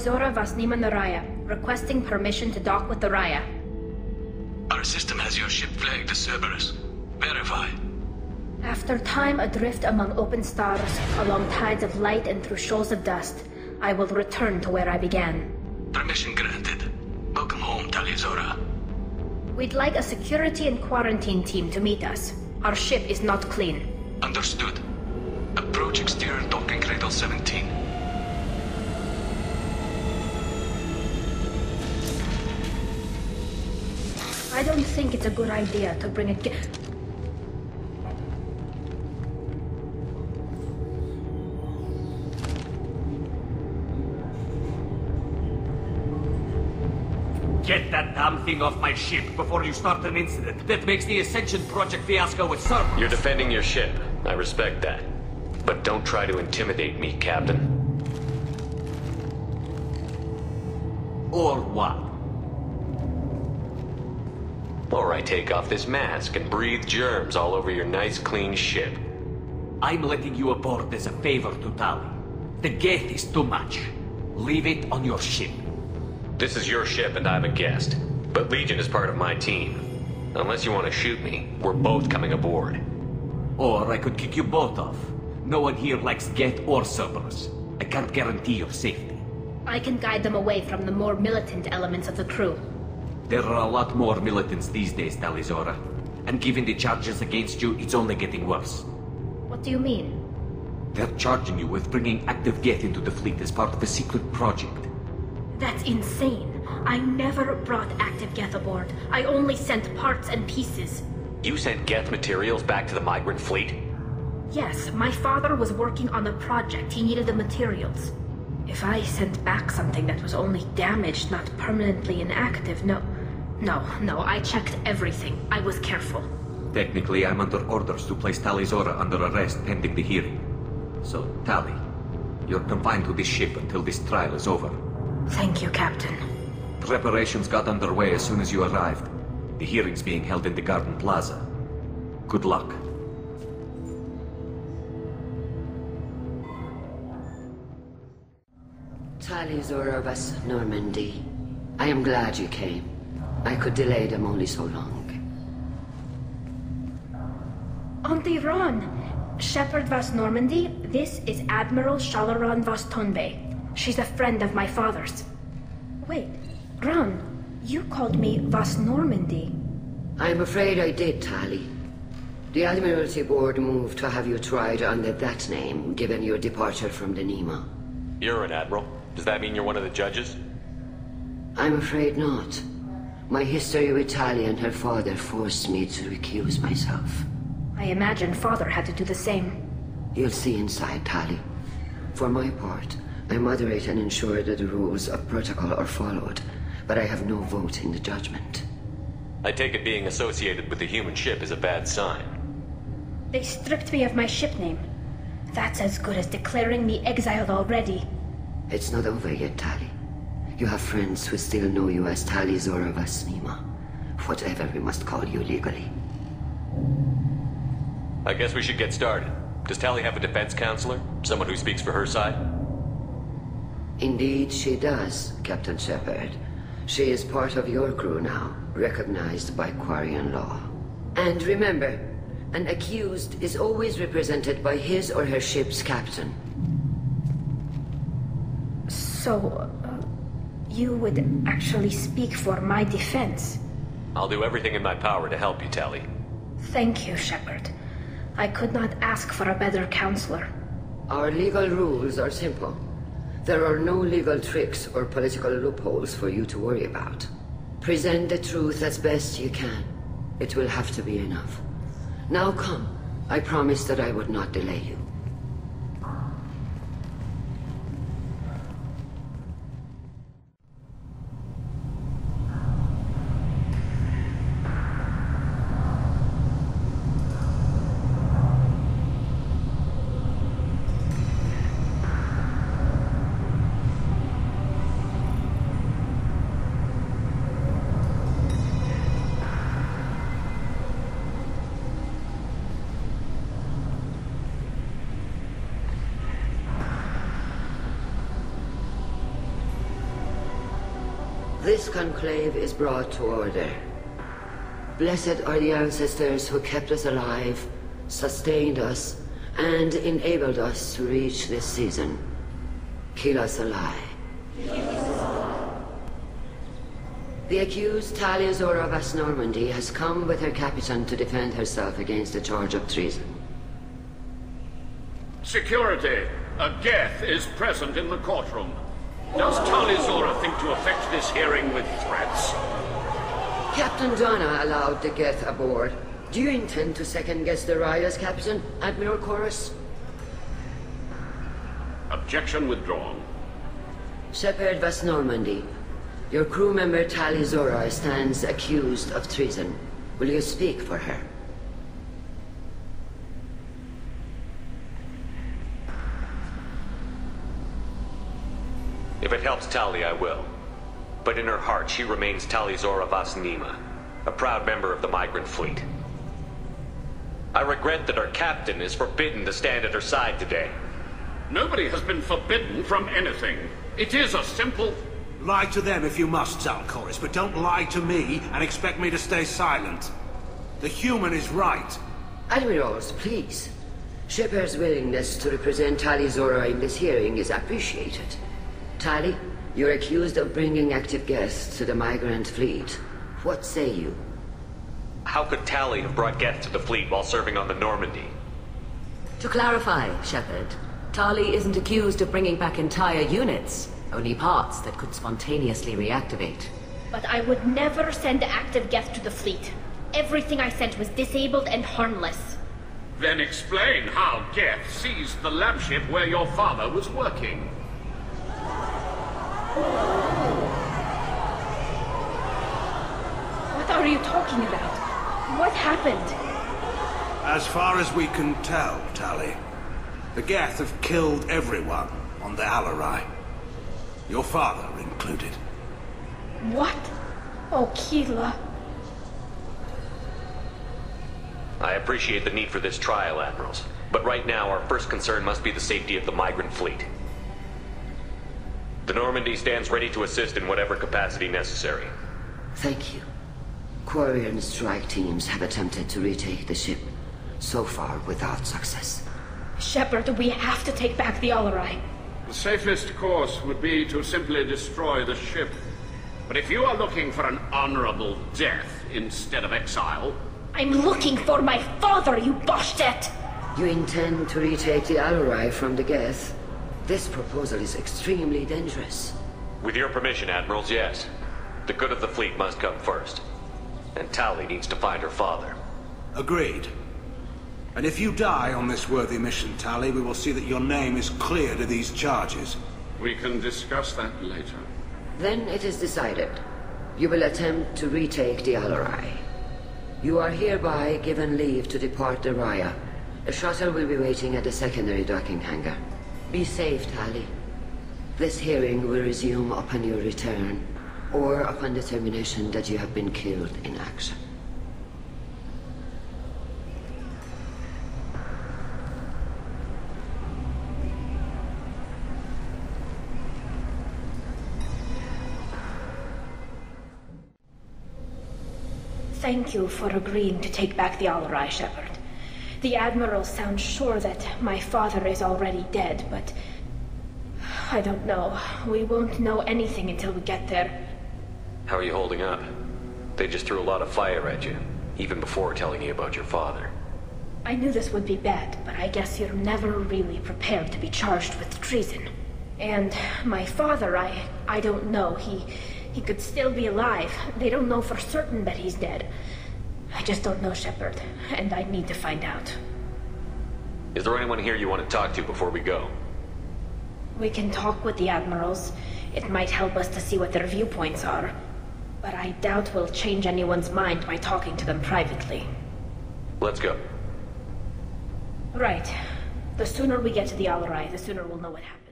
Zora Vasnima Naraya, requesting permission to dock with the Raya. Our system has your ship flagged as Cerberus. Verify. After time adrift among open stars, along tides of light and through shoals of dust, I will return to where I began. Permission granted. Welcome home, Tali Zora. We'd like a security and quarantine team to meet us. Our ship is not clean. Understood. Approach exterior docking cradle 17. I don't think it's a good idea to bring a Get that damn thing off my ship before you start an incident that makes the Ascension Project fiasco with Cerberus. You're defending your ship. I respect that. But don't try to intimidate me, Captain. Or what? Or I take off this mask and breathe germs all over your nice, clean ship. I'm letting you aboard as a favor to Tali. The gate is too much. Leave it on your ship. This is your ship and I'm a guest. But Legion is part of my team. Unless you want to shoot me, we're both coming aboard. Or I could kick you both off. No one here likes Geth or Cerberus. I can't guarantee your safety. I can guide them away from the more militant elements of the crew. There are a lot more militants these days, Tali Zora. And given the charges against you, it's only getting worse. What do you mean? They're charging you with bringing active Geth into the fleet as part of a secret project. That's insane. I never brought active Geth aboard. I only sent parts and pieces. You sent Geth materials back to the migrant fleet? Yes, my father was working on a project. He needed the materials. If I sent back something that was only damaged, not permanently inactive, no, I checked everything. I was careful. Technically, I'm under orders to place Tali Zora under arrest pending the hearing. So, Tali, you're confined to this ship until this trial is over. Thank you, Captain. Preparations got underway as soon as you arrived. The hearing's being held in the Garden Plaza. Good luck. Tali Zora Vas Normandy. I am glad you came. I could delay them only so long. Auntie Ron! Shepherd Vas Normandy, this is Admiral Shalaran Vas Tonbe. She's a friend of my father's. Wait, Ron, you called me Vas Normandy. I'm afraid I did, Tali. The Admiralty Board moved to have you tried under that name, given your departure from the Nima. You're an admiral. Does that mean you're one of the judges? I'm afraid not. My history with Tali and her father forced me to recuse myself. I imagine father had to do the same. You'll see inside, Tali. For my part, I moderate and ensure that the rules of protocol are followed, but I have no vote in the judgment. I take it being associated with the human ship is a bad sign. They stripped me of my ship name. That's as good as declaring me exiled already. It's not over yet, Tali. You have friends who still know you as Tali Zora Vasnima. Whatever we must call you legally. I guess we should get started. Does Tali have a defense counselor? Someone who speaks for her side? Indeed she does, Captain Shepard. She is part of your crew now, recognized by Quarian law. And remember, an accused is always represented by his or her ship's captain. So, you would actually speak for my defense? I'll do everything in my power to help you, Tali. Thank you, Shepard. I could not ask for a better counselor. Our legal rules are simple. There are no legal tricks or political loopholes for you to worry about. Present the truth as best you can. It will have to be enough. Now come. I promised that I would not delay you. This conclave is brought to order. Blessed are the ancestors who kept us alive, sustained us, and enabled us to reach this season. Keep us alive. The accused Tali of West Normandy has come with her captain to defend herself against the charge of treason. Security! A Geth is present in the courtroom. Does Tali think to effect this hearing with threats? Captain Donna allowed the Geth aboard. Do you intend to second-guess the Raya's captain, Admiral Chorus? Objection withdrawn. Shepherd West Normandy, your crew member Tali stands accused of treason. Will you speak for her? If it helps Tali, I will. But in her heart, she remains Tali Vas Nima, a proud member of the migrant fleet. I regret that our captain is forbidden to stand at her side today. Nobody has been forbidden from anything. It is a simple... Lie to them if you must, Zalcoris, but don't lie to me and expect me to stay silent. The human is right. Admirals, please. Shepard's willingness to represent Tali in this hearing is appreciated. Tali, you're accused of bringing active guests to the migrant fleet. What say you? How could Tali have brought Geth to the fleet while serving on the Normandy? To clarify, Shepard, Tali isn't accused of bringing back entire units, only parts that could spontaneously reactivate. But I would never send active Geth to the fleet. Everything I sent was disabled and harmless. Then explain how Geth seized the lab ship where your father was working. What are you talking about? What happened? As far as we can tell, Tali, the Geth have killed everyone on the Alarai. Your father included. What? Oh, Keela. I appreciate the need for this trial, Admirals. But right now, our first concern must be the safety of the migrant fleet. The Normandy stands ready to assist in whatever capacity necessary. Thank you. Quarian strike teams have attempted to retake the ship, so far without success. Shepard, we have to take back the Alarai. The safest course would be to simply destroy the ship. But if you are looking for an honorable death instead of exile... I'm looking for my father, you bastet! You intend to retake the Alarai from the Geth? This proposal is extremely dangerous. With your permission, Admirals, yes. The good of the fleet must come first. And Tali needs to find her father. Agreed. And if you die on this worthy mission, Tali, we will see that your name is cleared of these charges. We can discuss that later. Then it is decided. You will attempt to retake the Alarai. You are hereby given leave to depart the Raya. A shuttle will be waiting at the secondary docking hangar. Be safe, Tali. This hearing will resume upon your return, or upon determination that you have been killed in action. Thank you for agreeing to take back the Alarai, Shepard. The Admiral sounds sure that my father is already dead, but... I don't know. We won't know anything until we get there. How are you holding up? They just threw a lot of fire at you, even before telling you about your father. I knew this would be bad, but I guess you're never really prepared to be charged with treason. And my father, I don't know. He could still be alive. They don't know for certain that he's dead. I just don't know, Shepard, and I need to find out. Is there anyone here you want to talk to before we go? We can talk with the Admirals. It might help us to see what their viewpoints are. But I doubt we'll change anyone's mind by talking to them privately. Let's go. Right. The sooner we get to the Alarai, the sooner we'll know what happened.